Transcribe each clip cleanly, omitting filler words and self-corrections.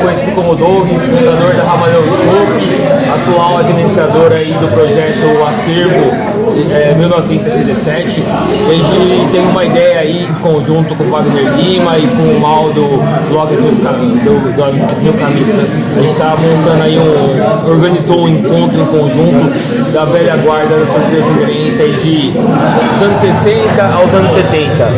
Conhecido como Doug, fundador da Ramalhão Chopp, atual administrador aí do projeto Acervo 1967. A gente tem uma ideia aí em conjunto com o Wagner Lima e com o Mal do blog dos Mil Caminhos. A gente está montando aí organizou um encontro em conjunto da velha guarda das torcidas figueirenses aí dos anos 60 aos anos 70,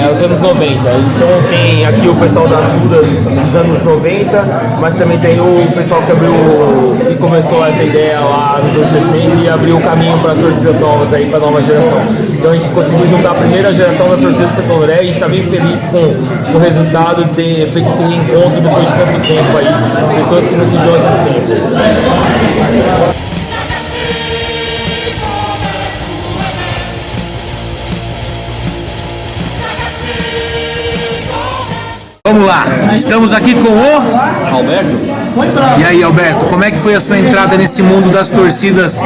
aos anos 90. Então tem aqui o pessoal da Duda dos anos 90, mas também tem o pessoal que começou essa ideia lá nos anos 60 e abriu o caminho para as torcidas novas aí, para a nova geração. Então a gente conseguiu juntar a primeira geração das torcidas de Santo André e a gente está bem feliz com o resultado de ter feito esse reencontro depois de tanto tempo aí, pessoas que não se viam há tanto tempo. Vamos lá, estamos aqui com o Alberto. E aí, Alberto, como é que foi a sua entrada nesse mundo das torcidas?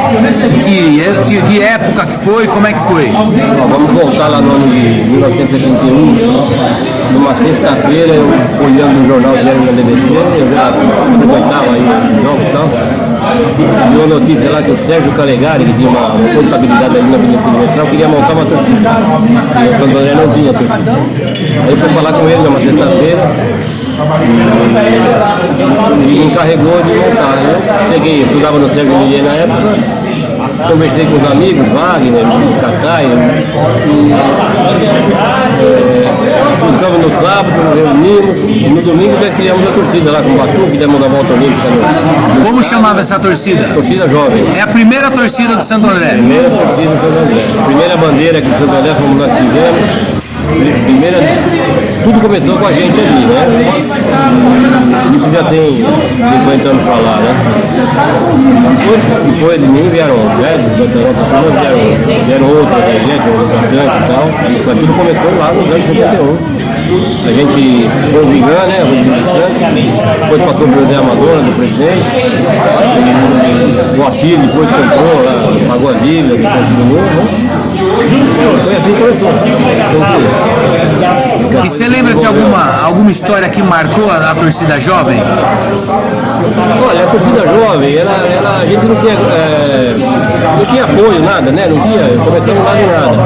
Que época que foi? Como é que foi? Vamos voltar lá no ano de 1971, numa sexta-feira, eu olhando o jornal Diário da BBC, eu já frequentava aí jogos e tal. Vi uma notícia lá que o Sérgio Calegari, que tinha uma contabilidade ali na Avenida Perimetral, queria montar uma torcida. E o Santo André não tinha torcida. Aí eu fui falar com ele numa sexta-feira. E me encarregou de montar. Eu cheguei, estudava no Sérgio Millier na época, conversei com os amigos, Wagner, Cacaia, estamos no sábado, nos reunimos, e no domingo já criamos a torcida lá com o Batu, que demos a volta olímpica. Como chamava essa torcida? Torcida Jovem. É a primeira torcida do Santo André? Primeira torcida do Santo André. Primeira bandeira que o Santo André, como nós tivemos. Tudo começou com a gente ali, né? Isso já tem 50 anos pra lá, né? Depois de mim vieram, né? Da nossa turma vieram outras, da gente, bastante e tal. Mas tudo começou lá nos anos 71. A gente foi brigando, né? Depois passou pro José Amadora, do presidente. O Afir depois comprou lá, pagou a dívida, que continuou, né? Foi assim que começou. E você lembra de alguma história que marcou a torcida jovem? Olha, a torcida jovem, a gente não tinha apoio, nada, né? Não tinha, começamos lá de nada.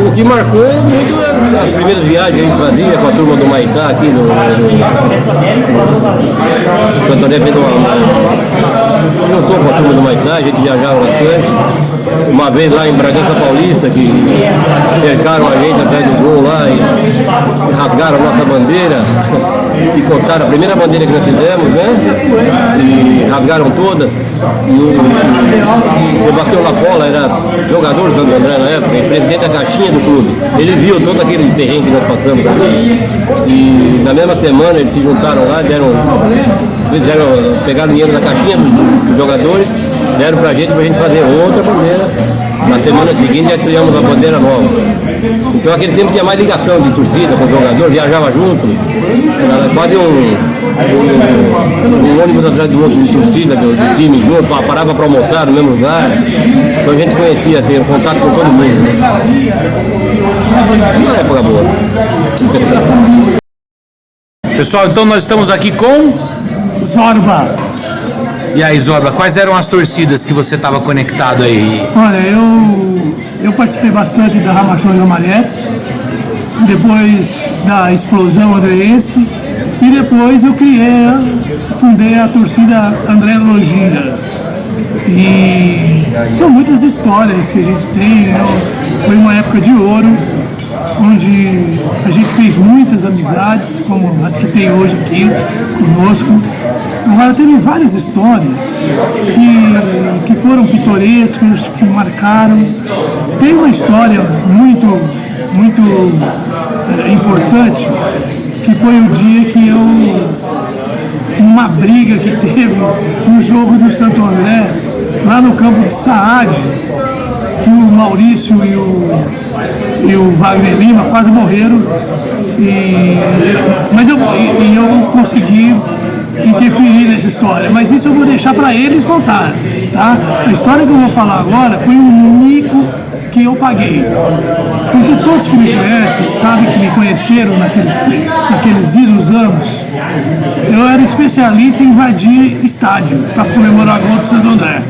O que marcou muito as primeiras viagens que a gente fazia com a turma do Maitá aqui no Santo André fez juntou com a turma do Maitá, a gente viajava bastante. Uma vez lá em Bragança Paulista, que cercaram a gente atrás do gol lá e rasgaram a nossa bandeira e cortaram a primeira bandeira que nós fizemos, né? E rasgaram toda. E o Sebastião Lapola era jogador do Santo André na época, e presidente da caixinha do clube. Ele viu todo aquele perrengue que nós passamos ali. E na mesma semana eles se juntaram lá, pegaram dinheiro da caixinha dos jogadores, deram pra gente fazer outra bandeira. Na semana seguinte já criamos a bandeira nova. Então aquele tempo tinha mais ligação de torcida com o jogador, viajava junto. Era quase um ônibus atrás do outro de torcida, do time junto, parava para almoçar no mesmo lugar. Então a gente conhecia, ter contato com todo mundo. Né? Uma época boa. Pessoal, então nós estamos aqui com Zorba. E aí, Zorba, quais eram as torcidas que você estava conectado aí? Olha, eu participei bastante da Ramachão e Ramalhetes, depois da explosão andreense, e depois eu fundei a torcida André Logina. E são muitas histórias que a gente tem, né? Foi uma época de ouro, onde a gente fez muitas amizades, como as que tem hoje aqui conosco. Agora, teve várias histórias que foram pitorescas, que marcaram. Tem uma história muito importante, que foi o dia que uma briga que teve no jogo do Santo André, lá no campo de Saad, que o Maurício e o Wagner Lima quase morreram, mas eu consegui interferir nessa história, mas isso eu vou deixar para eles contar, tá? A história que eu vou falar agora foi um mico que eu paguei, porque todos que me conhecem sabem que me conheceram naqueles idos anos eu era especialista em invadir estádio para comemorar gol do Santo André.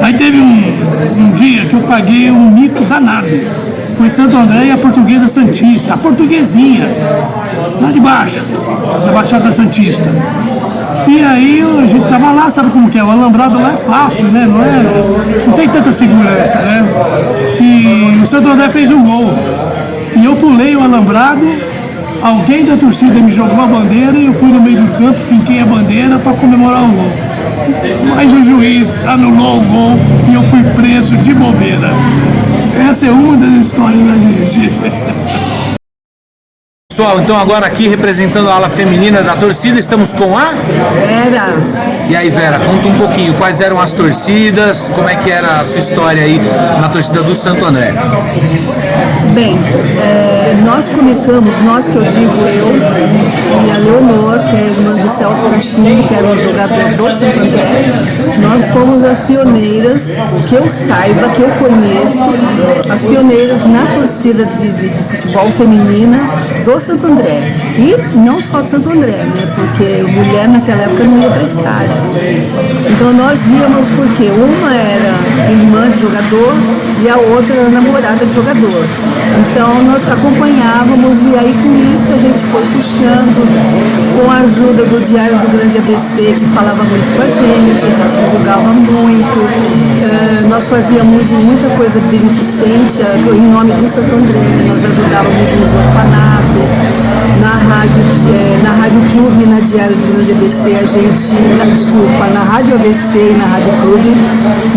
Aí teve um dia que eu paguei um mico danado. Foi Santo André e a Portuguesa Santista, a portuguesinha, lá de baixo, da Baixada Santista. E aí a gente tava lá, sabe como que é? O alambrado lá é fácil, né? Não tem tanta segurança, né? E o Santo André fez um gol. E eu pulei o alambrado, alguém da torcida me jogou a bandeira e eu fui no meio do campo, finquei a bandeira para comemorar o gol. Mas o juiz anulou o gol e eu fui preso de bobeira. Essa é uma das histórias da gente. Pessoal, então agora aqui representando a ala feminina da torcida, estamos com a Vera. E aí, Vera, conta um pouquinho, quais eram as torcidas, como é que era a sua história aí na torcida do Santo André? Bem, nós começamos, nós que eu digo eu e a Leonor, que é irmã do Celso Cachimbo, que era um jogador do Santo André, nós fomos as pioneiras, que eu saiba, que eu conheço, as pioneiras na torcida de futebol feminina do Santo André. E não só de Santo André, né? Porque mulher naquela época não ia para estádio. Então nós íamos porque uma era irmã de jogador e a outra era namorada de jogador. Então nós acompanhávamos e aí com isso a gente foi puxando, com a ajuda do Diário do Grande ABC, que falava muito com a gente divulgava muito, nós fazíamos muita coisa beneficente em nome do Santo André, nós ajudávamos nos orfanatos, na Rádio Clube e na Diário do Grande ABC, na Rádio ABC e na Rádio Clube,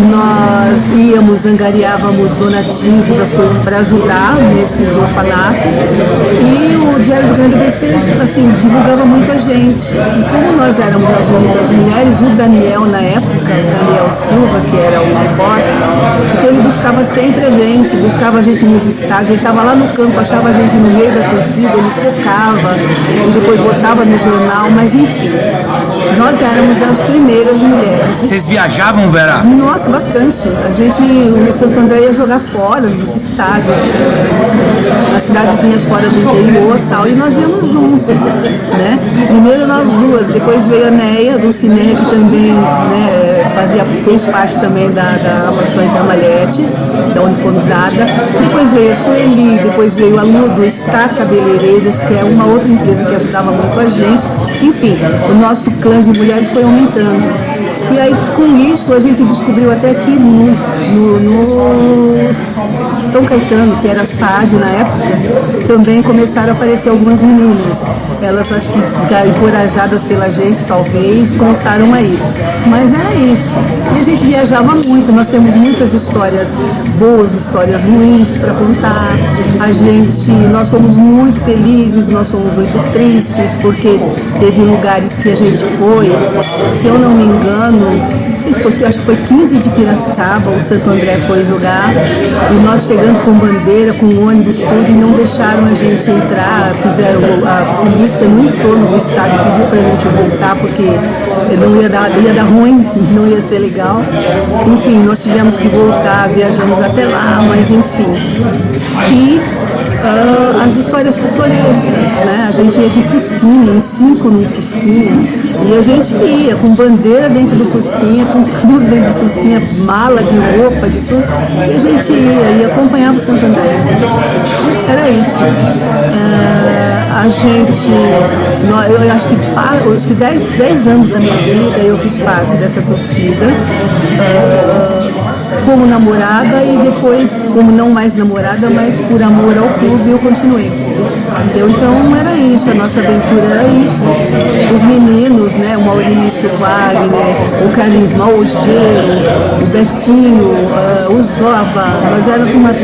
nós íamos, angariávamos donativos, as coisas para ajudar nesses orfanatos, e o Diário do Grande ABC, assim, divulgava muito a gente. E como nós éramos as únicas mulheres, o Daniel, na época, o Daniel Silva, que era o repórter, então ele buscava sempre a gente nos estádios, ele estava lá no campo, achava a gente no meio da torcida, ele focava, e depois botava no jornal, mas enfim, nós éramos as primeiras mulheres. Vocês viajavam, Vera? Nossa, bastante. O Santo André ia jogar fora dos estádios, nas cidadezinhas fora do interior e tal, e nós íamos junto, né? Primeiro nós duas, depois veio a Neia do Cine, que também, né, fez parte também da Ramachões e Ramalhetes, da uniformizada. Depois veio a Sueli, depois veio a Lu do Star Cabeleireiros, que é uma outra empresa que ajudava muito a gente. Enfim, o nosso clã de mulheres foi aumentando. E aí, com isso, a gente descobriu até que no São Caetano, que era SAD na época, também começaram a aparecer algumas meninas. Elas, acho que encorajadas pela gente, talvez, começaram a ir. Mas era isso. E a gente viajava muito, nós temos muitas histórias boas, histórias ruins para contar. Nós somos muito felizes, nós somos muito tristes, porque teve lugares que a gente foi, se eu não me engano, acho que foi 15 de Piracicaba, o Santo André foi jogar, e nós chegando com bandeira, com ônibus, tudo, e não deixaram a gente entrar, fizeram a polícia no entorno do estádio, pediu pra gente voltar, porque não ia dar ruim, não ia ser legal. Enfim, nós tivemos que voltar, viajamos até lá, mas enfim. E as histórias pitorescas, né? A gente ia de Fusquinha, em 5 num Fusquinha, e a gente ia com bandeira dentro do Fusquinha, com tudo dentro do Fusquinha, mala de roupa, de tudo, e a gente ia e acompanhava o Santo André. Era isso. Eu acho que 10 anos da minha vida eu fiz parte dessa torcida, como namorada, e depois, como não mais namorada, mas por amor ao clube, eu continuei. Entendeu? Então era isso, a nossa aventura era isso. Os meninos, né, o Maurício, o Wagner, o Carisma, o Gero, o Bertinho, o Zoba, nós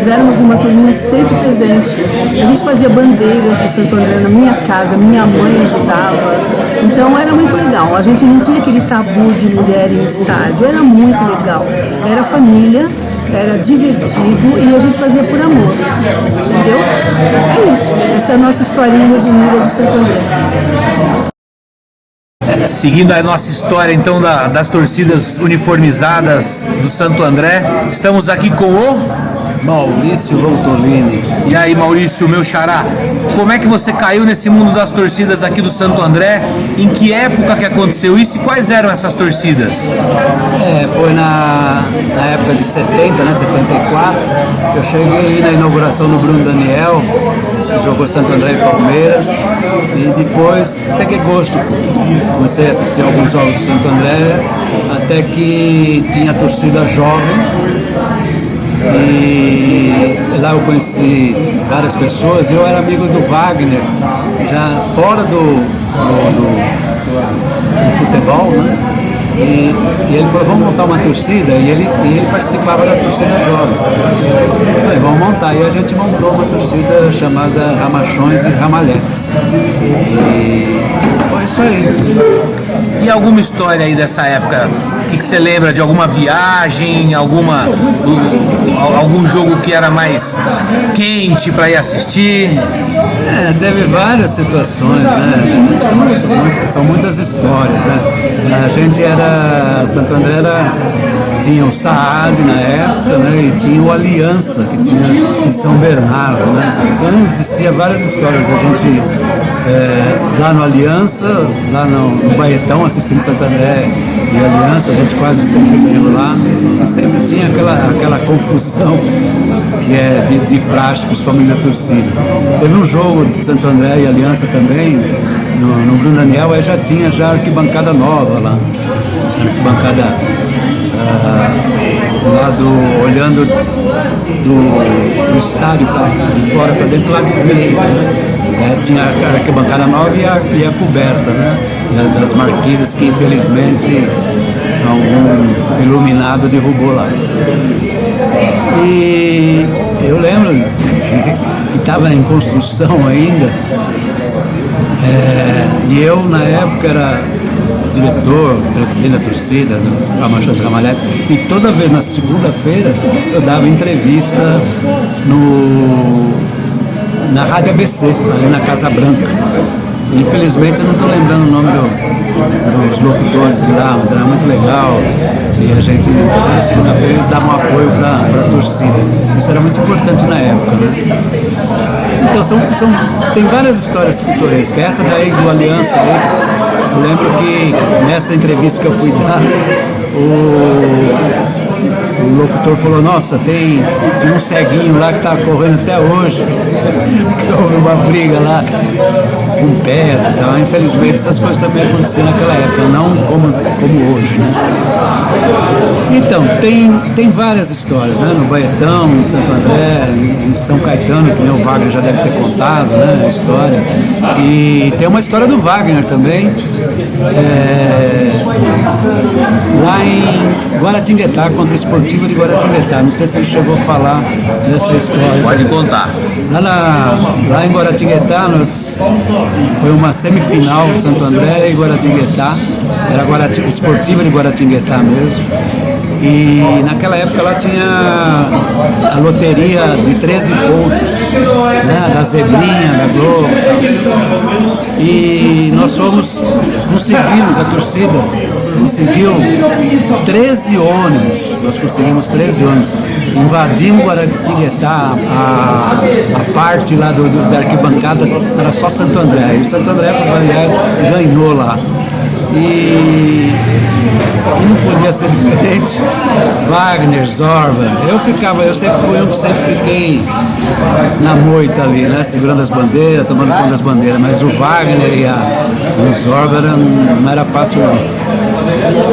éramos uma turminha sempre presente. A gente fazia bandeiras do Santo André na minha casa, minha mãe ajudava. Então era muito legal, a gente não tinha aquele tabu de mulher em estádio, era muito legal. Era família, era divertido e a gente fazia por amor, entendeu? É isso, essa é a nossa historinha resumida do Santo André. Seguindo a nossa história então das torcidas uniformizadas do Santo André, estamos aqui com o Maurício Voltolini. E aí, Maurício, meu xará, como é que você caiu nesse mundo das torcidas aqui do Santo André? Em que época que aconteceu isso e quais eram essas torcidas? Foi na época de 70, né, 74. Eu cheguei na inauguração do Bruno Daniel, que jogou Santo André e Palmeiras, e depois peguei gosto. Comecei a assistir alguns jogos do Santo André, até que tinha torcida jovem. E lá eu conheci várias pessoas. Eu era amigo do Wagner, já fora do futebol, né? E ele falou, vamos montar uma torcida, e ele participava da torcida jovem. Eu falei, vamos montar, e a gente montou uma torcida chamada Ramachões e Ramalhetes. E foi isso aí. E alguma história aí dessa época? O que você lembra de alguma viagem, algum jogo que era mais quente para ir assistir? Teve várias situações, né? São muitas histórias, né? A gente Santo André tinha o Saad na época, né? E tinha o Aliança, que tinha em São Bernardo, né? Então existia várias histórias. A gente lá no Aliança, lá no Baetão, assistindo Santo André e Aliança, a gente quase sempre indo lá, e sempre tinha aquela confusão que é de praxe, principalmente da torcida. Teve um jogo de Santo André e Aliança também, no Bruno Daniel, aí já tinha arquibancada nova lá, arquibancada olhando do estádio de fora para dentro, lá do direito, né? Tinha a arquibancada nova e a coberta, né? Das marquises que infelizmente algum iluminado derrubou lá. E eu lembro que estava em construção ainda, e eu na época era diretor, presidente da torcida, do Ramachões e Ramalhetes, e toda vez na segunda-feira eu dava entrevista na Rádio ABC, ali na Casa Branca. Infelizmente eu não estou lembrando o nome dos locutores de lá, mas era muito legal. E a gente, toda segunda-feira, eles davam apoio para a torcida. Isso era muito importante na época, né? Então tem várias histórias pitorescas. Essa daí do Aliança aí, eu lembro que nessa entrevista que eu fui dar, o locutor falou, nossa, tem um ceguinho lá que tá correndo até hoje, que houve uma briga lá com pedra e tal. Infelizmente essas coisas também aconteciam naquela época, não como hoje, né? Então, tem várias histórias, né? No Baetão, em Santo André, em São Caetano, que o Wagner já deve ter contado, né? A história. E tem uma história do Wagner também, lá em Guaratinguetá, contra o Esportivo de Guaratinguetá. Não sei se ele chegou a falar dessa história. Pode contar. Lá em Guaratinguetá, foi uma semifinal de Santo André e Guaratinguetá. Era Esportiva de Guaratinguetá mesmo. E naquela época ela tinha a loteria de 13 pontos, né, da Zebrinha, da Globo. E nós conseguimos, a torcida conseguiu 13 ônibus, nós conseguimos 13 ônibus, invadimos Guaratinguetá, a parte lá da arquibancada era só Santo André, e o Santo André ganhou lá. E não podia ser diferente. Wagner, Zorba, eu sempre fui um que sempre fiquei na moita ali, né, segurando as bandeiras, tomando conta das bandeiras, mas o Wagner e o Zorba não era fácil não.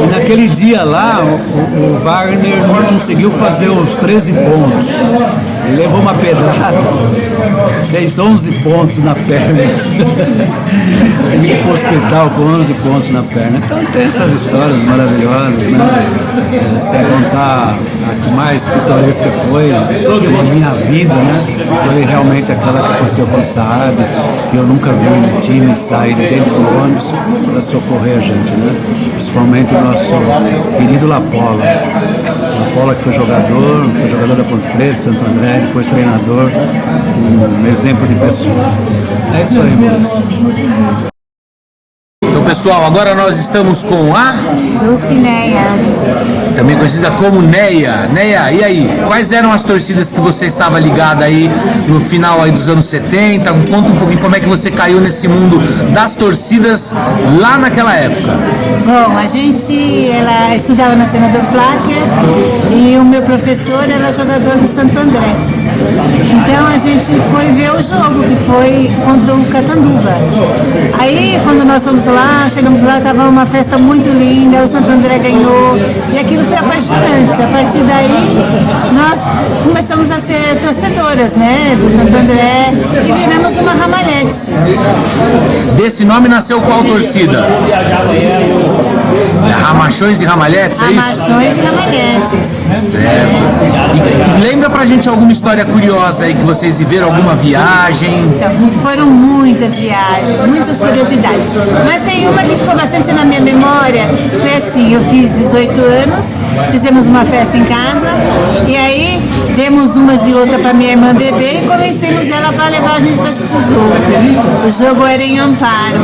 E naquele dia lá, o Wagner não conseguiu fazer os 13 pontos. Ele levou uma pedrada, fez 11 pontos na perna. Ele foi para o hospital com 11 pontos na perna. Então tem essas histórias maravilhosas, né? Sem contar a que mais pitoresca foi a minha vida, né? Foi realmente aquela que aconteceu com o Saad, que eu nunca vi um time sair de dentro do ônibus para socorrer a gente, né? Principalmente o nosso querido Lapola. Lapola que foi jogador da Ponte Preta, Santo André, depois treinador, um exemplo de pessoa. É isso aí, Maurício. Então, pessoal, agora nós estamos com a Dulcineia. também conhecida como Neia. Neia, e aí? Quais eram as torcidas que você estava ligada aí no final aí dos anos 70? Conta um pouquinho como é que você caiu nesse mundo das torcidas lá naquela época. Bom, ela estudava na Senador Fláquia e o meu professor era jogador do Santo André. Então a gente foi ver o jogo, que foi contra o Catanduva. Aí quando nós fomos lá, chegamos lá, estava uma festa muito linda, o Santo André ganhou e aquilo foi apaixonante. A partir daí nós começamos a ser torcedoras, né, do Santo André e vivemos uma ramalhete. Desse nome nasceu qual torcida? Ramachões e Ramalhetes, é isso? Ramachões e Ramalhetes. Certo. E lembra pra gente alguma história curiosa aí que vocês viveram, alguma viagem? Então, foram muitas viagens, muitas curiosidades. Mas tem uma que ficou bastante na minha memória. Foi assim, eu fiz 18 anos, fizemos uma festa em casa e aí demos umas e outras para minha irmã beber e convencemos ela para levar a gente para assistir o jogo. O jogo era em Amparo.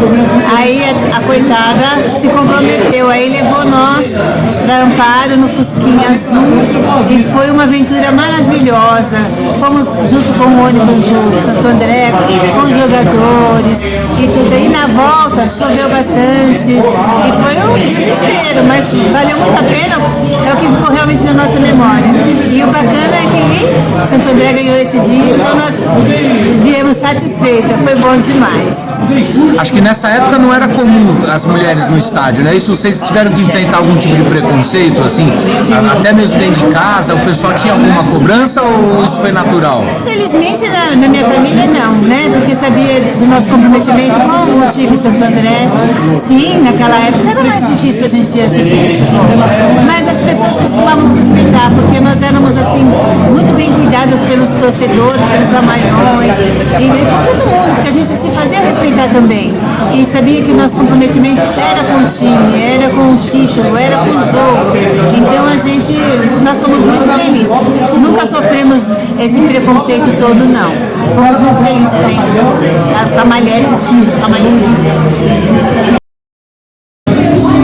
Aí a coitada se comprometeu, aí levou nós para Amparo no Fusquinha Azul e foi uma aventura maravilhosa. Fomos junto com o ônibus do Santo André, com os jogadores e tudo. E na volta choveu bastante e foi um desespero, mas valeu muito a pena, é o que ficou realmente na nossa memória. E o bacana é que Santo André ganhou esse dia, então nós viemos satisfeitas, foi bom demais. Acho que nessa época não era comum as mulheres no estádio, né? Isso vocês tiveram que enfrentar algum tipo de preconceito, assim, até mesmo dentro de casa, o pessoal tinha alguma cobrança ou isso foi natural? Felizmente na minha família não, né? Porque sabia do nosso comprometimento com o time Santo André. Sim, naquela época era mais difícil a gente assistir futebol. Mas as pessoas costumavam nos respeitar, porque nós éramos assim, muito bem cuidadas pelos torcedores, pelos amalhões e por todo mundo, porque a gente se fazia respeitar também. E sabia que o nosso comprometimento era com o time, era com o título, era com o jogo. Então nós somos muito felizes. Nunca sofremos esse preconceito todo, não. Fomos muito felizes dentro das ramalhetes.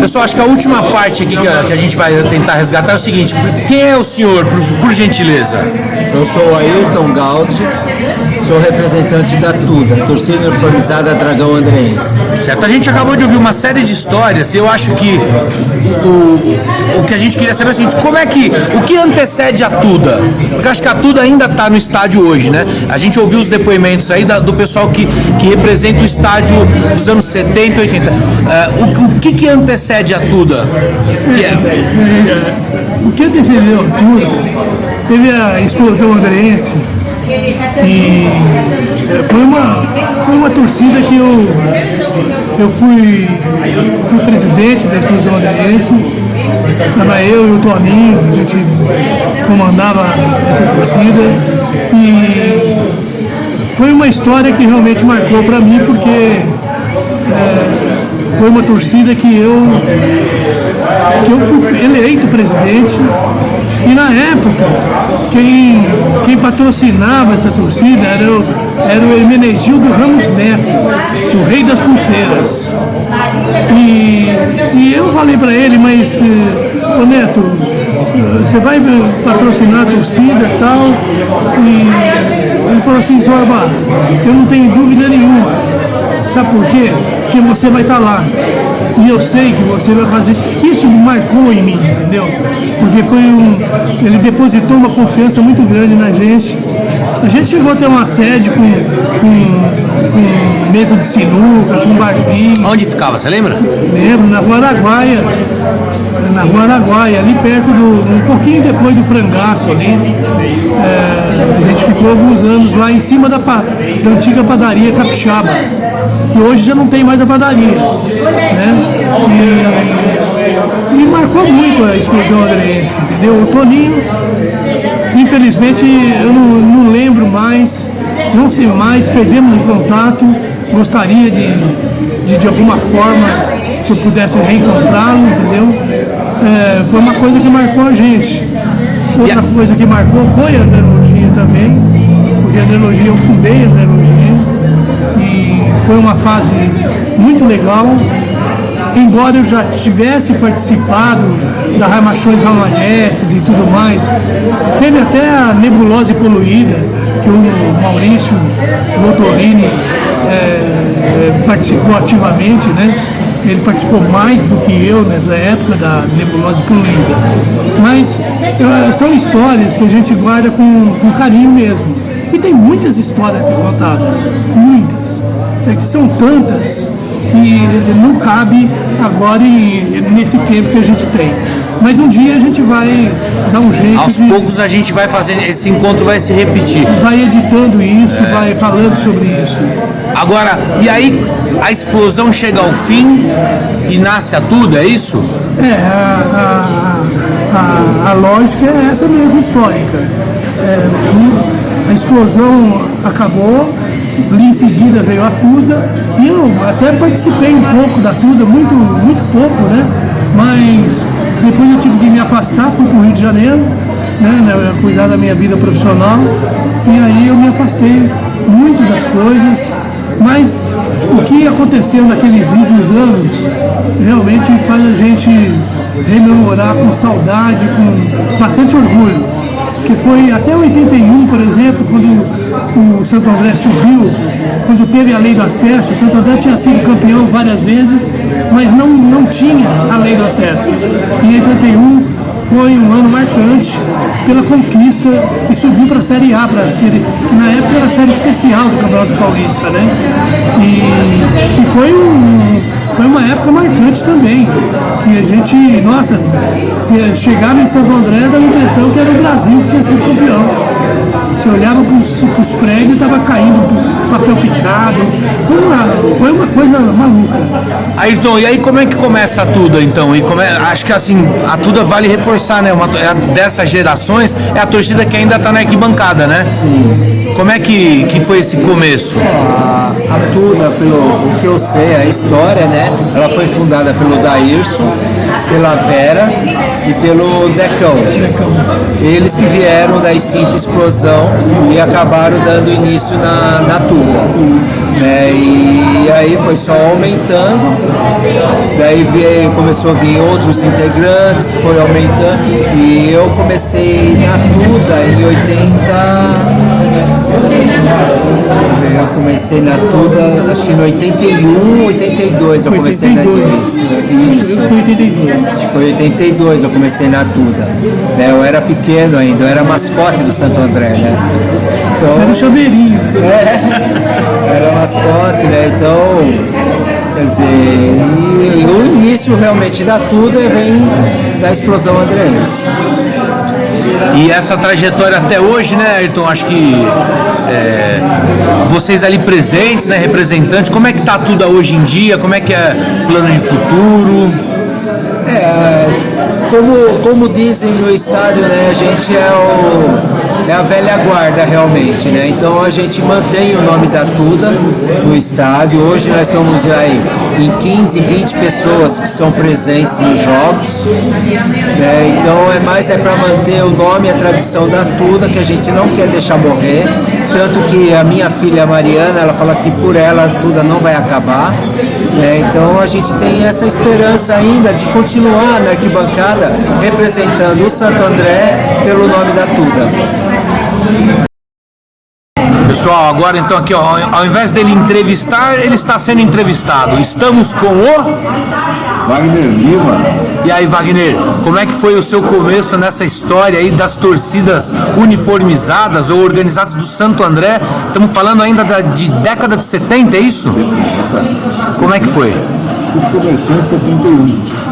Pessoal, acho que a última parte aqui que a gente vai tentar resgatar é o seguinte: quem é o senhor, por gentileza? Eu sou o Ayrton Gaudi, sou representante da TUDA, Torcida Uniformizada Dragão Andrense. Certo, a gente acabou de ouvir uma série de histórias e eu acho que o que a gente queria saber é o seguinte: o que antecede a TUDA? Porque eu acho que a TUDA ainda está no estádio hoje, né? A gente ouviu os depoimentos aí do pessoal que representa o estádio dos anos 70 e 80. O que antecede a TUDA? O que antecedeu a TUDA? Teve a explosão andreense e foi uma torcida que eu fui presidente da explosão andreense. Estava eu e o Toninho, a gente comandava essa torcida e foi uma história que realmente marcou para mim, porque foi uma torcida que eu fui eleito presidente e na época quem patrocinava essa torcida era o Hermenegildo Ramos Neto, o rei das pulseiras. E eu falei para ele, mas ô Neto, você vai patrocinar a torcida e tal? E ele falou assim: Zorba, eu não tenho dúvida nenhuma. Sabe por quê? Porque você vai estar lá. E eu sei que você vai fazer. Isso me marcou em mim, entendeu? Porque ele depositou uma confiança muito grande na gente. A gente chegou a ter uma sede com mesa de sinuca, com barzinho. Onde ficava, você lembra? Lembro, na Rua Araguaia. Na Rua Araguaia, ali perto um pouquinho depois do Frangaço ali. A gente ficou alguns anos lá em cima da antiga padaria Capixaba, que hoje já não tem mais a padaria, né? E marcou muito a explosão andreense, entendeu? O Toninho, infelizmente, eu não lembro mais, não sei mais, perdemos o contato. Gostaria de alguma forma, se eu pudesse reencontrá-lo, entendeu? Foi uma coisa que marcou a gente. Outra coisa que marcou foi a andrologia também, porque a andrologia, eu fundei a andrologia e foi uma fase muito legal. embora eu já tivesse participado da Ramachões Ramalhetes e tudo mais, teve até a Nebulose Poluída, que o Maurício Voltorini participou ativamente, né? Ele participou mais do que eu nessa época da Nebulose Poluída. Mas são histórias que a gente guarda com carinho mesmo. E tem muitas histórias a ser contadas, muitas. É que são tantas que não cabe agora nesse tempo que a gente tem. Mas um dia a gente vai dar um jeito. Aos poucos a gente vai fazer, esse encontro vai se repetir. Vai editando isso, vai falando sobre isso. Agora, e aí a explosão chega ao fim e nasce a tudo, é isso? A lógica é essa mesmo, histórica. A explosão acabou, ali em seguida veio a Tuda, e eu até participei um pouco da Tuda, muito, muito pouco, né? Mas depois eu tive que me afastar, fui para o Rio de Janeiro, né, cuidar da minha vida profissional, e aí eu me afastei muito das coisas, mas o que aconteceu naqueles idos anos realmente faz a gente rememorar com saudade, com bastante orgulho. Que foi até 81, por exemplo, quando o Santo André subiu, quando teve a lei do acesso. O Santo André tinha sido campeão várias vezes, mas não tinha a lei do acesso. E em 81 foi um ano marcante pela conquista e subiu para a Série A, que na época era a série especial do Campeonato Paulista, né? E foi uma época marcante também, que a gente, nossa, se chegava em Santo André, dava a impressão que era o Brasil que tinha sido campeão. Você olhava para os prédios e estava caindo papel picado. Foi uma coisa maluca. Ayrton, e aí como é que começa a Tuda, então? Acho que assim, a Tuda vale reforçar, né? Dessas gerações, é a torcida que ainda está na arquibancada, né? Sim. Como é que foi esse começo? A Tuda, pelo que eu sei, a história, né? Ela foi fundada pelo Daírson, pela Vera e pelo Decão. Eles que vieram da extinta explosão e acabaram dando início na Tuda. E aí foi só aumentando, daí começou a vir outros integrantes, foi aumentando, e eu comecei na Tuda em 80. Eu comecei na Tuda, acho que em 81, 82 eu comecei na Tuda. Isso. Acho que foi 82 eu comecei na Tuda. Eu era pequeno ainda, eu era mascote do Santo André, né? Então, você era um chaveirinho. Era mascote, né? Então, quer dizer, e o início realmente da Tuda vem da explosão andrense. E essa trajetória até hoje, né, Ayrton? Acho que vocês ali presentes, né, representantes, como é que tá a Tuda hoje em dia? Como é que é o plano de futuro? Como dizem no estádio, né, a gente é a velha guarda realmente, né? Então a gente mantém o nome da Tuda no estádio. Hoje nós estamos aí em 15, 20 pessoas que são presentes nos jogos, né? Então é para manter o nome e a tradição da Tuda, que a gente não quer deixar morrer. Tanto que a minha filha Mariana, ela fala que por ela a Tuda não vai acabar, né? Então a gente tem essa esperança ainda de continuar na arquibancada representando o Santo André pelo nome da Tuda. Pessoal, agora então aqui, ó, ao invés dele entrevistar, ele está sendo entrevistado. Estamos com o Wagner Lima. E aí, Wagner, como é que foi o seu começo nessa história aí das torcidas uniformizadas ou organizadas do Santo André? Estamos falando ainda de década de 70, é isso? 70. Como é que foi? Tudo começou em 71.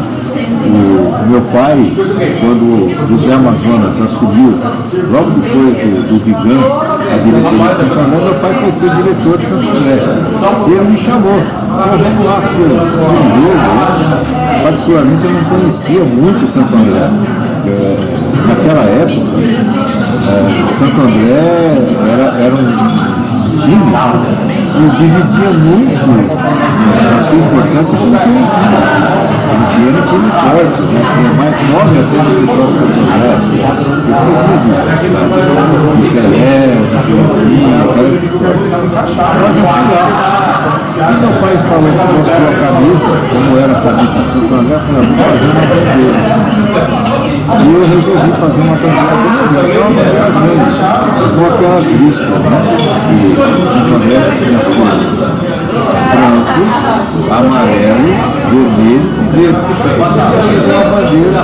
O meu pai, quando José Amazonas assumiu, logo depois do Vigan, a diretoria de Santo André, meu pai foi ser diretor de Santo André. E ele me chamou, vamos lá, você um jogo. Particularmente eu não conhecia muito o Santo André. Naquela época, o Santo André era um time que dividia muito a sua importância com o Corinthians. Porque era um time forte, né? Tinha mais nome até do que o próprio Santo André. Você viu de Pelé, de Coisinha, aquelas histórias. Mas eu fui lá. E meu pai falou que mostrou a camisa, como era cabeça do Santo André, eu falei, vou fazer uma bandeira. E eu resolvi fazer uma bandeira grande, até uma bandeira grande, com aquelas listas, né? Que o Santo André tinha as cores branco, amarelo, vermelho e verde. Eu fiz uma bandeira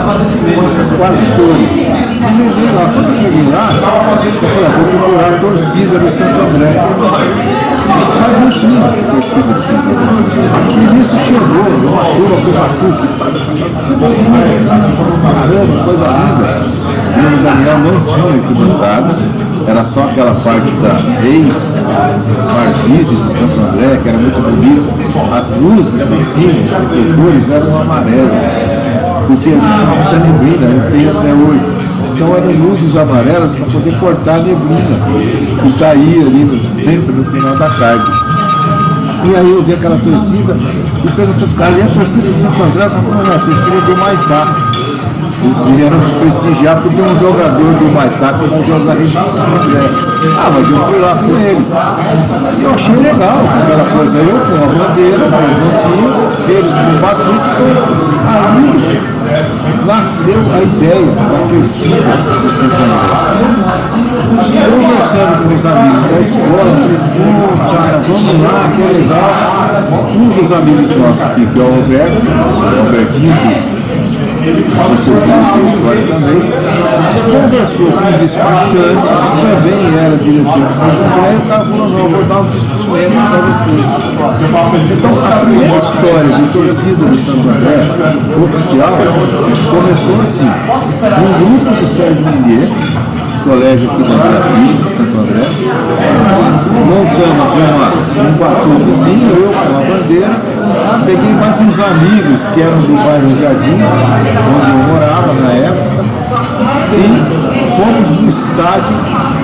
com essas 4 cores. E levei lá, quando eu cheguei lá, eu falei, vou procurar a torcida do Santo André. Mas não tinha torcida do Santo André. E nisso chegou uma turma com batuque. Caramba, coisa linda. E o Daniel não tinha arquibancada, era só aquela parte da ex-marquise do Santo André, que era muito bonita. As luzes em cima, os refletores eram amarelos, porque não tem neblina, não tem até hoje. Então eram luzes amarelas para poder cortar a neblina que caía ali sempre no final da tarde. E aí eu vi aquela torcida e perguntei pro cara, e a torcida do Santo André? Eu falei, a torcida do Maitá. Eles vieram prestigiar porque tem um jogador do Maitá que vai jogar em Santo André. Ah, mas eu fui lá com eles. E eu achei legal aquela coisa, eu com a bandeira, mas não tinha, eles com o batuque. Ali nasceu a ideia da torcida do Santo André. Eu conversando com os amigos da escola, falei, pô, cara, vamos lá, que é legal. Um dos amigos nossos aqui, que é o Roberto, o Robertinho, vocês viram a história também, conversou com um despachante, que também era diretor do Santo André, e o cara falou, não, eu vou dar uns instrumentos para vocês. Então, a primeira história de torcida do Santo André, oficial, começou assim, um grupo do Sérgio Minguet, colégio aqui da Vila Pires, de Santo André, montamos um batuquezinho, eu com a bandeira, peguei mais uns amigos que eram do bairro Jardim, onde eu morava na época, e fomos no estádio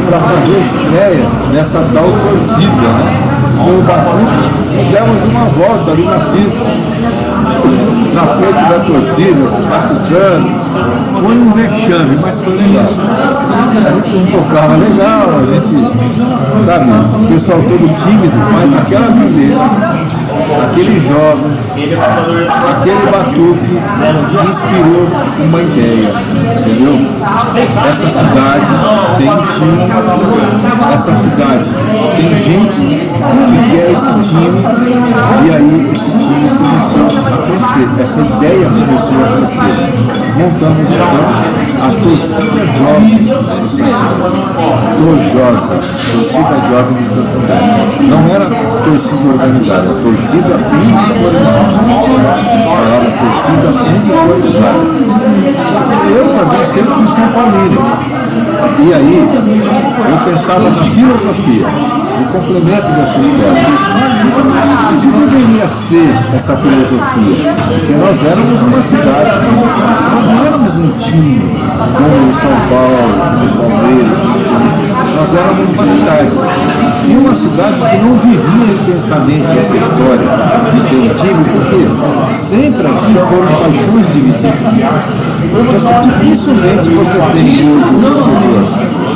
para fazer a estreia dessa tal torcida, né? Com o batuque, e demos uma volta ali na pista, na frente da torcida, batucando. Foi um vexame, mas foi legal. A gente não tocava legal, a gente, sabe, o pessoal todo tímido, mas aquela bandeira, aqueles jovens, aquele batuque inspirou uma ideia, entendeu? Essa cidade tem um time, essa cidade tem gente que quer esse time, e aí esse time começou a crescer, essa ideia começou a crescer. Montamos então a torcida jovem do Santo André, Torjosa, torcida jovem do Santo André. Não era torcida organizada, torcida uniformizada. Falava torcida uniformizada. Eu também sempre fui São Paulino. E aí, eu pensava na filosofia, no complemento dessa história. O que deveria ser essa filosofia? Porque nós éramos uma cidade, nós não éramos um time como o São Paulo, como o Palmeiras, nós éramos uma cidade. E uma cidade que não vivia intensamente essa história de ter um time, porque sempre aqui foram paixões divididas. Então, dificilmente você tem hoje um torcedor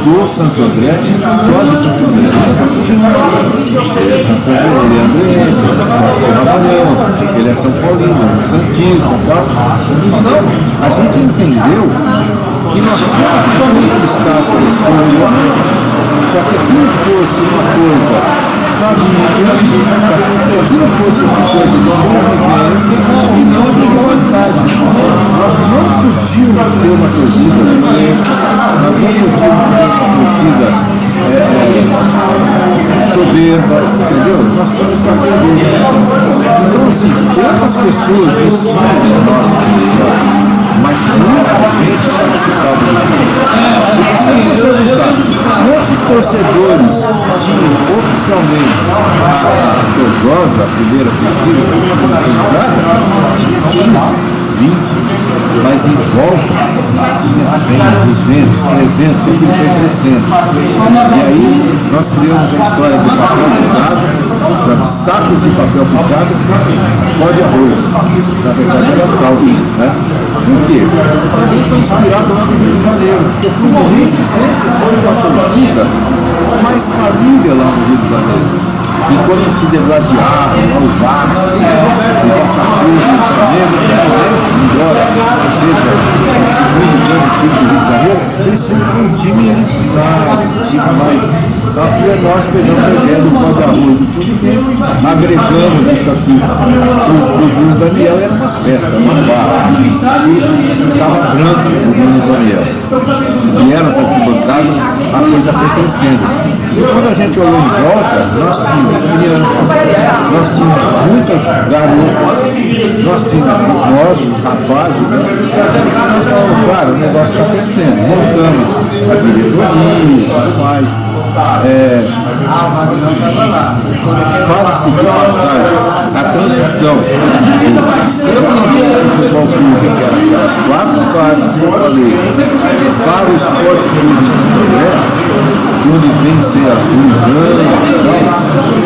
do Santo André, só de Santo André. Santo André, ele é andrense, ele é Ramalhão, ele é São Paulino, ele é Santista e tal. Então, a gente entendeu que nós tínhamos que conquistar as pessoas para que aquilo fosse uma coisa família, para que aquilo fosse uma coisa de convivência e não de rivalidade. Nós não podíamos ter uma torcida diferente, nós não podíamos ter uma torcida soberba, entendeu? Nós tínhamos que aprender. Então, assim, poucas pessoas vestiam os nossos uniformes, mas muita gente participava do jogo. Se você me perguntar quantos torcedores tinham oficialmente a Torjosa, a primeira torcida organizada, tinha 15, 20, mas em volta tinha 100, 200, 300, aquilo foi crescendo. E aí nós criamos a história do papel picado, sacos de papel picado, pó de arroz. Na verdade era tal, né? Por quê? Também foi inspirado lá no Rio de Janeiro, porque o Fluminense sempre foi uma torcida mais família lá no Rio de Janeiro. enquanto se degladiava o Vasco, o Botafogo, o Flamengo, o Fluminense, embora seja o segundo grande time do Rio de Janeiro, ele sempre foi um time elitizado, um time mais... E nós pegamos a ideia do pó de arroz do Fluminense, agregamos isso aqui. O Bruno Daniel era uma festa, uma barra. Estava branco o Bruno Daniel. E eram as arquibancadas, a coisa foi crescendo. E quando a gente olhou em volta, nós tínhamos crianças, nós tínhamos muitas garotas, nós tínhamos os rapazes, né? Nós falamos, cara, o negócio está crescendo. Montamos a diretoria e tudo mais. Fala-se de passagem, a transição do centro do futebol clube, que era aquelas 4 faixas que eu falei, para o Esporte Clube Santo André, onde vem ser azul, branco e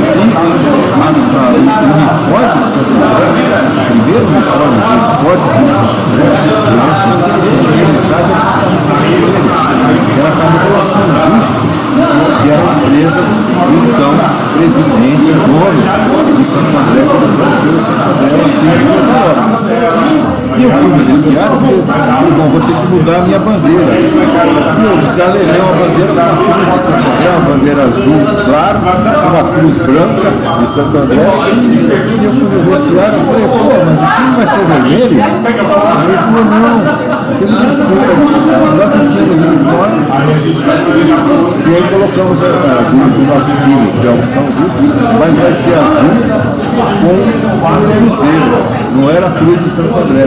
o uniforme do Santo André, o primeiro uniforme do Esporte Clube Santo André, era a camisa da São Augusto, que era a empresa do então presidente, dono de Santo André, pelo Santo André, e eu fui no vestiário e falei, bom, vou ter que mudar a minha bandeira. E eu já levei uma bandeira com uma cruz de Santo André, uma bandeira azul, claro, uma cruz branca de Santo André. E eu fui no vestiário e falei, pô, mas o time vai ser vermelho? Ele falou, não, temos desculpa, nós não temos uniforme. E aí colocamos do nosso time, que é o São Justo, mas vai ser azul com um cruzeiro. Não era a cruz de Santo André,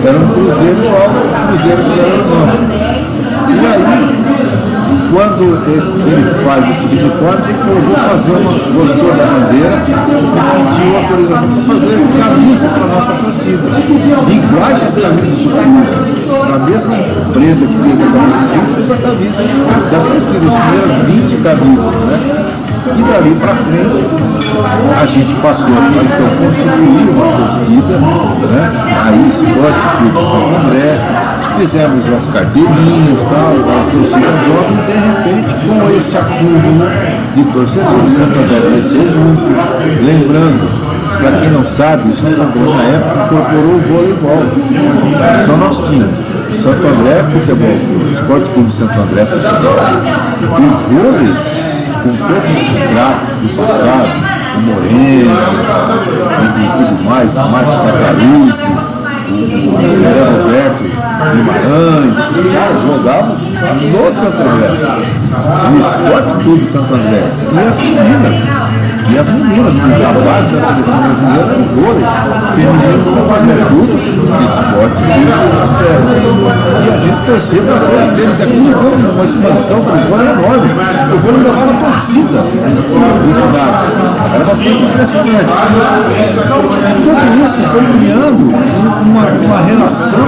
era um cruzeiro igual ao cruzeiro do Belo Horizonte. E aí, quando ele faz esse uniforme, ele falou, vou fazer gostou da bandeira e pediu autorização para fazer camisas para a nossa torcida. Iguais as camisas do clube. A mesma empresa que fez a camisa do clube fez a camisa da torcida, as primeiras 20 camisas, né? E dali para frente a gente passou a então, constituir uma torcida, né? Aí Esporte Clube Santo André, fizemos as carteirinhas, tal, a torcida jovem, e de repente com esse acúmulo de torcedores, Santo André cresceu muito. Lembrando, para quem não sabe, o Santo André na época incorporou o voleibol. Então nós tínhamos Santo André Futebol Clube, Esporte Clube Santo André Futebol, o vôlei, com todos esses craques do passado, o Moreno e tudo mais, o Márcio Cataruzzi, o José Roberto Guimarães, esses caras jogavam no Santo André, no Esporte Clube Santo André, e as meninas, porque a base da seleção brasileira era o vôlei feminino do Santo André, tudo Esporte Clube Santo André. E a gente torceu para todos eles. Aquilo deu uma expansão para o vôlei enorme. O vôlei levava a torcida do ginásio. Era uma coisa impressionante. Tudo isso foi criando uma relação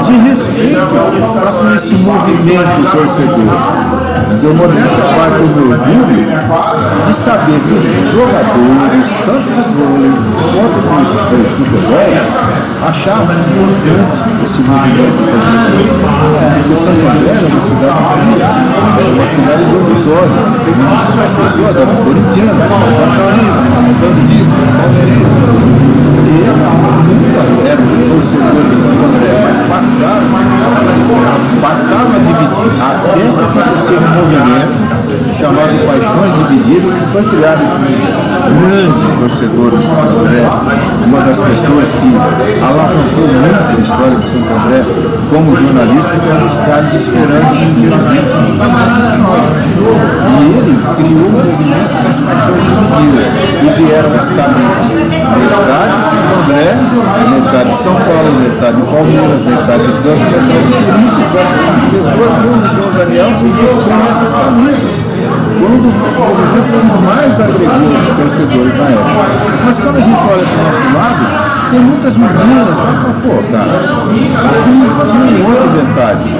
de respeito para com esse movimento torcedor. Entendeu? Modéstia à parte, o meu orgulho de saber que os jogadores, tanto do vôlei quanto do futebol, achavam importante esse movimento torcedor. Porque Santo André era uma cidade fria, era uma cidade dormitória. As pessoas eram corintianas, jacarinas, santistas, palmeirenses. E nunca eram torcedores de Santo André, mas passavam a dividir até que aconteceu um movimento chamado Paixões Divididas, que foi criado por grandes torcedores de Santo André, uma das pessoas que alavancou muito a história de Santo André como jornalista, que era o Carlos Esperança, infelizmente, e ele criou um movimento das Paixões Divididas, e vieram as camisas, metade de Santo André, metade de São Paulo, metade de Palmeiras, metade de Santos, metade de Corinthians, as pessoas do Daniel com essas camisas. Quando o movimento foi mais agregou torcedores na época. Mas quando a gente olha para o nosso lado, tem muitas meninas que falam, pô, cara, tinha um outro detalhe.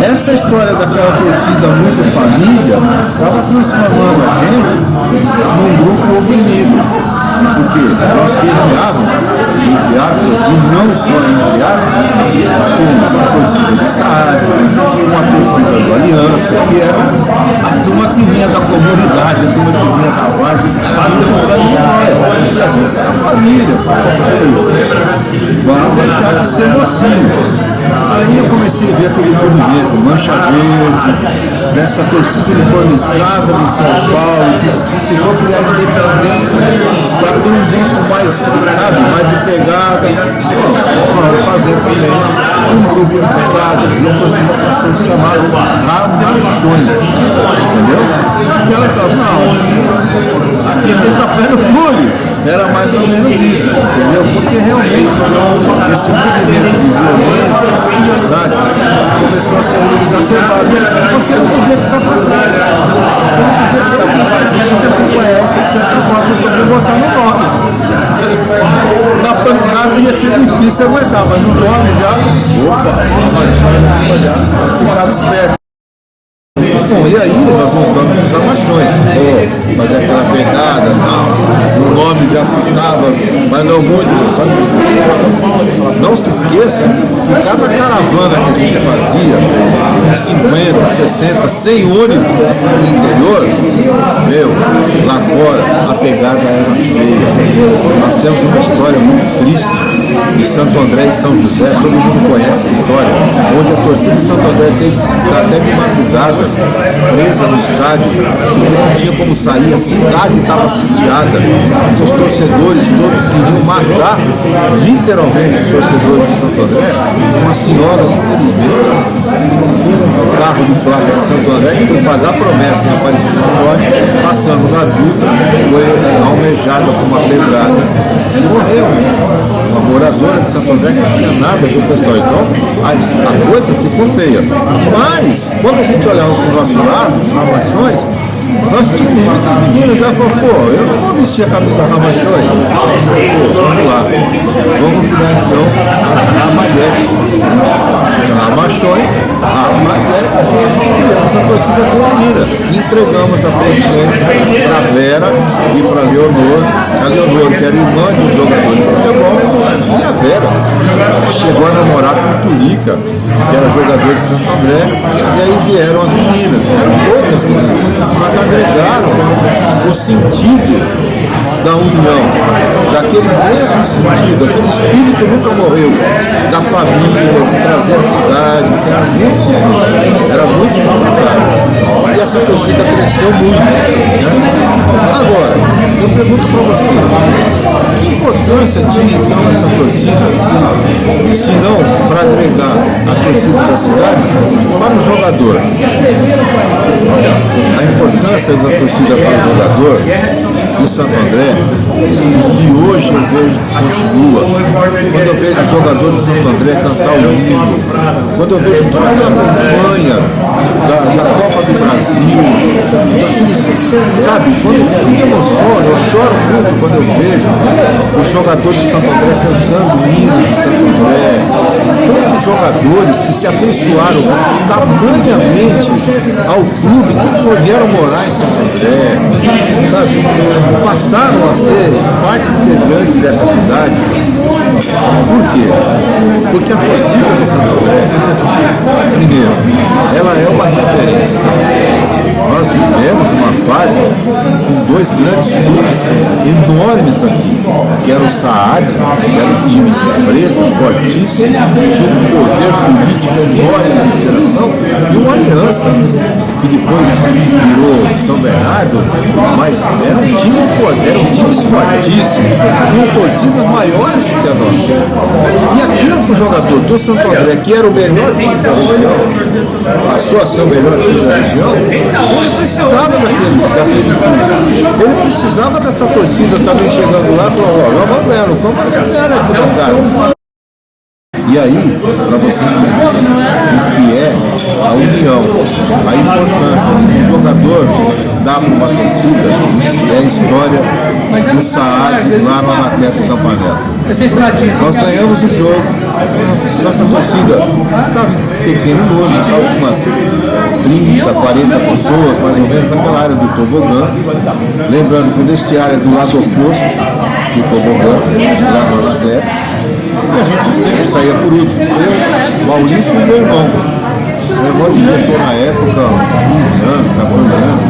Essa história daquela torcida muito família estava transformando a gente num grupo oprimido. Porque nós guerreávamos, entre aspas, e não só entre aspas, com uma torcida de Saad, uma torcida do Aliança, que era a turma que vinha da comunidade, a turma que vinha da base, os caras vinham com sangue de zóio. A gente era família, vamos deixar de ser mocinho. Aí eu comecei a ver aquele movimento, Mancha Verde, dessa torcida uniformizada no São Paulo, que precisou criar independência para ter um grupo mais, sabe, mais de pegada. Vamos fazer também um grupo de pegada. E a torcida passou a se chamar Ramachões, entendeu? E ela falou, não, aqui tem café no clube. Era mais ou menos isso, entendeu? Porque realmente esse movimento de violência, de cidade, começou a ser exacerbado. Você não podia ficar por trás. Você não podia ficar por trás. Você tinha que acompanhar isso, você podia botar no nome. Na pancada ia ser difícil aguentar, mas no nome já, já ficava esperto. Bom, e aí nós montamos os Ramachões, fazer aquela pegada, o nome já assustava, mas não muito, só que não se esqueça que cada caravana que a gente fazia, com 50, 60, 100 ônibus no interior, lá fora a pegada era feia. Nós temos uma história muito triste de Santo André e São José, todo mundo conhece essa história, onde a torcida de Santo André teve que ficar até de madrugada presa no estádio, porque não tinha como sair, a cidade estava sitiada, os torcedores todos queriam matar, literalmente, os torcedores de Santo André. Uma senhora, infelizmente, o carro de placa de Santo André, que foi pagar promessa em Aparecida do Norte, passando na Dutra, foi almejada por uma pedrada e morreu. Uma moradora de Santo André que não tinha nada a ver com a história. Então, a coisa ficou feia. Mas, quando a gente olhava para o nosso lado, os Ramachões, nós tínhamos muitas meninas, ela falou, pô, eu não vou vestir a camisa Ramachões. Vamos lá. Vamos criar então as Ramalhetes. Ramachões, Ramalhetes, criamos a torcida feminina. Entregamos a presidência para a Vera e para a Leonor. A Leonor, que era irmã de um jogador de futebol, e a Vera chegou a namorar com o Turica, que era jogador de Santo André, e aí vieram as meninas, eram poucas meninas, mas agregaram o sentido da união, daquele mesmo sentido, aquele espírito nunca morreu, da família, de trazer a cidade, que era muito complicado. E essa torcida cresceu muito, né? Agora, eu pergunto para você, que importância tinha então essa torcida, se não para agregar a torcida da cidade para o jogador? A importância da torcida para o jogador do Santo André, que hoje eu vejo que continua, quando eu vejo o jogador do Santo André cantar o hino, quando eu vejo toda aquela campanha da Copa do Brasil, sabe, quando eu me emociono, eu choro muito quando eu vejo os jogadores de Santo André cantando o hino de Santo André, tantos jogadores que se afeiçoaram tamanhamente ao clube, que vieram morar em Santo André, sabe, passaram a ser parte integrante dessa cidade. Por quê? Porque a torcida do Santo André, primeiro, ela é uma referência. Nós vivemos uma fase com dois grandes clubes enormes aqui, que era o Saad, que era um time de empresa fortíssimo, tinha um poder político enorme na federação, e uma aliança, que depois virou São Bernardo, mas eram times fortíssimos, com torcidas maiores do que a nossa. E aquilo para o jogador do Santo André, que era o melhor time da região, passou a ser o melhor time da região, ele precisava daquele clube. Ele precisava dessa torcida também chegando lá e falou, ó, nós vamos ganhar, como é que era aqui no cara? E aí, para você entender o que é a união, a importância do jogador dar para uma torcida, é a história do Saad lá no Anacleto Campanella. Nós ganhamos o jogo, nossa torcida estava pequeno hoje, estava com umas 30, 40 pessoas, mais ou menos, naquela área do tobogã. Lembrando que o vestiário é do lado oposto do tobogã, lá no Anacleto. E a gente sempre saía por último, eu, Maurício e meu irmão. Meu irmão devia ter na época uns 15 anos, 14 anos,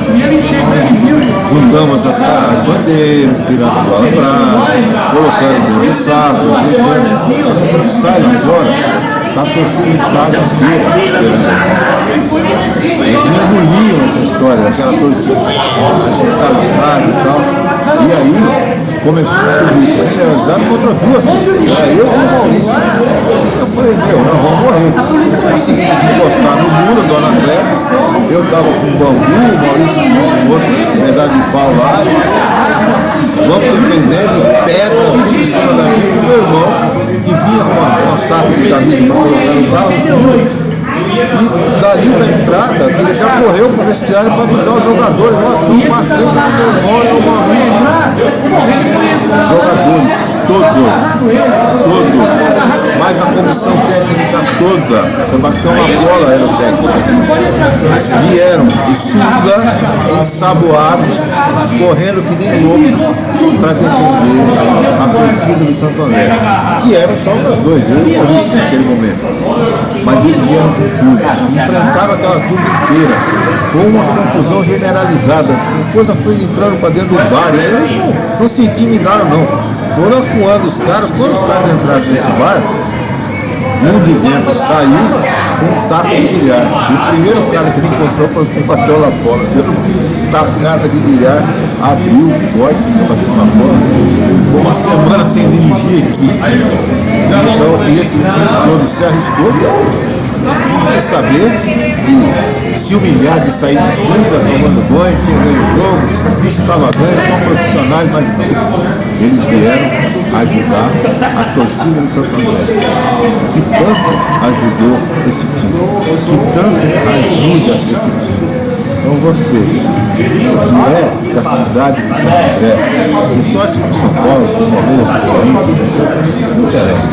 pequenininho. Juntamos as bandeiras, tirando do alambrado, colocando dentro do saco, juntando. Quando a gente sai lá fora, tá a torcida de saco inteira esperando. Eles me engoliam essa história, daquela torcida que estava no estádio e tal. E aí começou um público generalizado contra duas pessoas. Era eu e o Maurício. Eu falei, nós vamos morrer. Consegui encostar no muro, dona Clécia. Eu estava com bambu, o Maurício com outro pedaço de pau lá. Vamos defendendo pedra em cima da gente. O meu irmão, que vinha com uma saco de camisa para colocar no carro, e dali da entrada, ele já correu para o vestiário para avisar os jogadores. Ó, estão passando no meu irmão, no Maurício. Jogadores, todos, mais a comissão técnica toda. Sebastião Labola era o técnico. Vieram de sunga, ensaboados, correndo que nem louco para defender a torcida do Santo André, que eram só das dois, eu e o Maurício naquele momento. Mas eles vieram com tudo, enfrentaram aquela turma inteira. Foi uma confusão generalizada. A coisa foi entrando para dentro do bar. E eles não se intimidaram, não. Foram acuando os caras. Quando os caras entraram nesse bar, um de dentro saiu com um taco de bilhar. E o primeiro cara que ele encontrou foi o Sebastião Labola. Deu uma tacada de bilhar, abriu o código do Sebastião Labola. Foi uma semana sem dirigir aqui. Então, esse time todo se arriscou. Quer saber se humilhar de sair de sunga, tomando banho, tinha ganho o jogo, o bicho estava ganho, são profissionais, mas não. Eles vieram ajudar a torcida do Santo André, que tanto ajudou esse time, que tanto ajuda esse time. Então você, que é da cidade de Santo André, que torce para o São Paulo, para o Palmeiras, para o Corinthians, não interessa.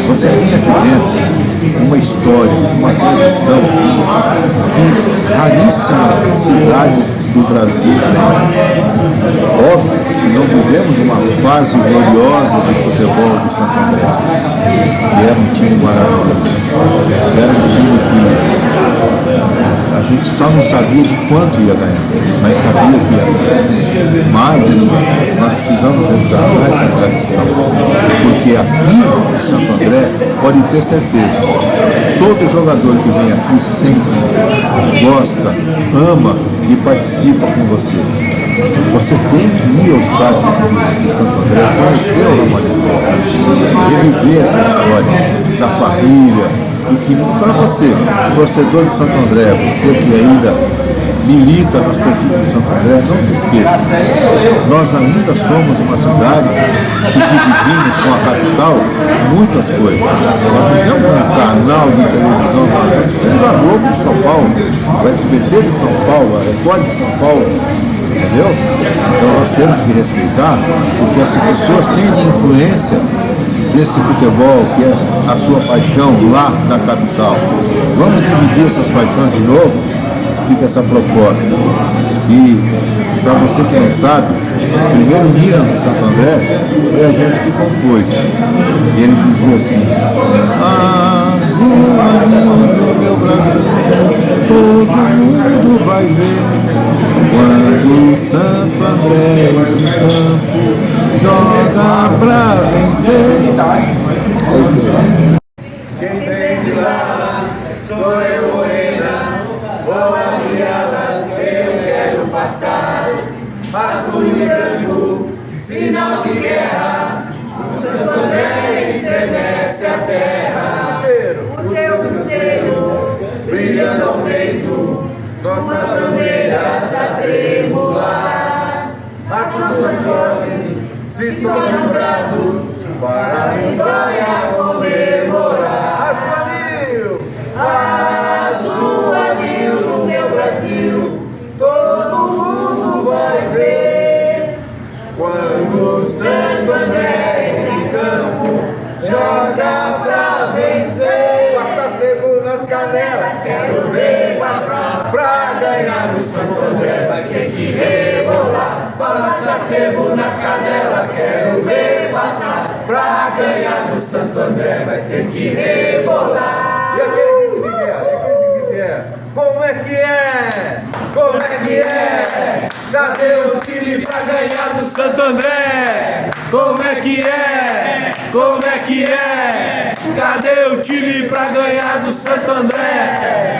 Você tem aqui dentro uma história, uma tradição que raríssimas cidades do Brasil têm. Óbvio que não vivemos uma fase gloriosa do futebol do Santo André, que era um time maravilhoso, era um time que a gente só não sabia de quanto ia ganhar, mas sabia que ia ganhar. Mas nós precisamos resgatar essa tradição, porque aqui em Santo André, pode ter certeza, todo jogador que vem aqui sente, gosta, ama e participa com você. Você tem que ir ao estádio de Santo André, conhecer o Ramalhão, reviver essa história da família. E que para você, torcedor de Santo André, você que ainda milita nas torcidas de Santo André, não se esqueça, nós ainda somos uma cidade que dividimos com a capital muitas coisas. Nós não temos um canal de televisão, nós assistimos a Globo de São Paulo, o SBT de São Paulo, a Record de São Paulo, entendeu? Então nós temos que respeitar o que as pessoas têm de influência desse futebol, que é a sua paixão lá na capital. Vamos dividir essas paixões de novo? Fica essa proposta. E, para você que não sabe, o primeiro hino de Santo André foi a gente que compôs. E ele dizia assim: azul do meu Brasil, todo mundo vai ver, quando o Santo André entra em campo, joga pra vencer. Quem vem de lá sou eu, Morena. Vou a piadas que eu quero passar. Azul e branco, sinal de guerra. O Santo André estremece a terra. O teu cruzeiro brilhando ao peito, nossas bandeiras a tremular. As nossas vozes se tornam brados para a vitória comemorar. Azul, anil do meu Brasil, todo mundo vai ver. Quando o Santo André entra em campo, joga pra vencer. Passa sebo nas canelas, quero ver passar. Pra ganhar o Santo André vai ter que rebolar. Passa sebo nas canelas, quero ver passar. Pra ganhar do Santo André vai ter que rebolar. E aquele Cadê o time pra ganhar do Santo André? Como é que é? Como é que é? Cadê o time pra ganhar do Santo André?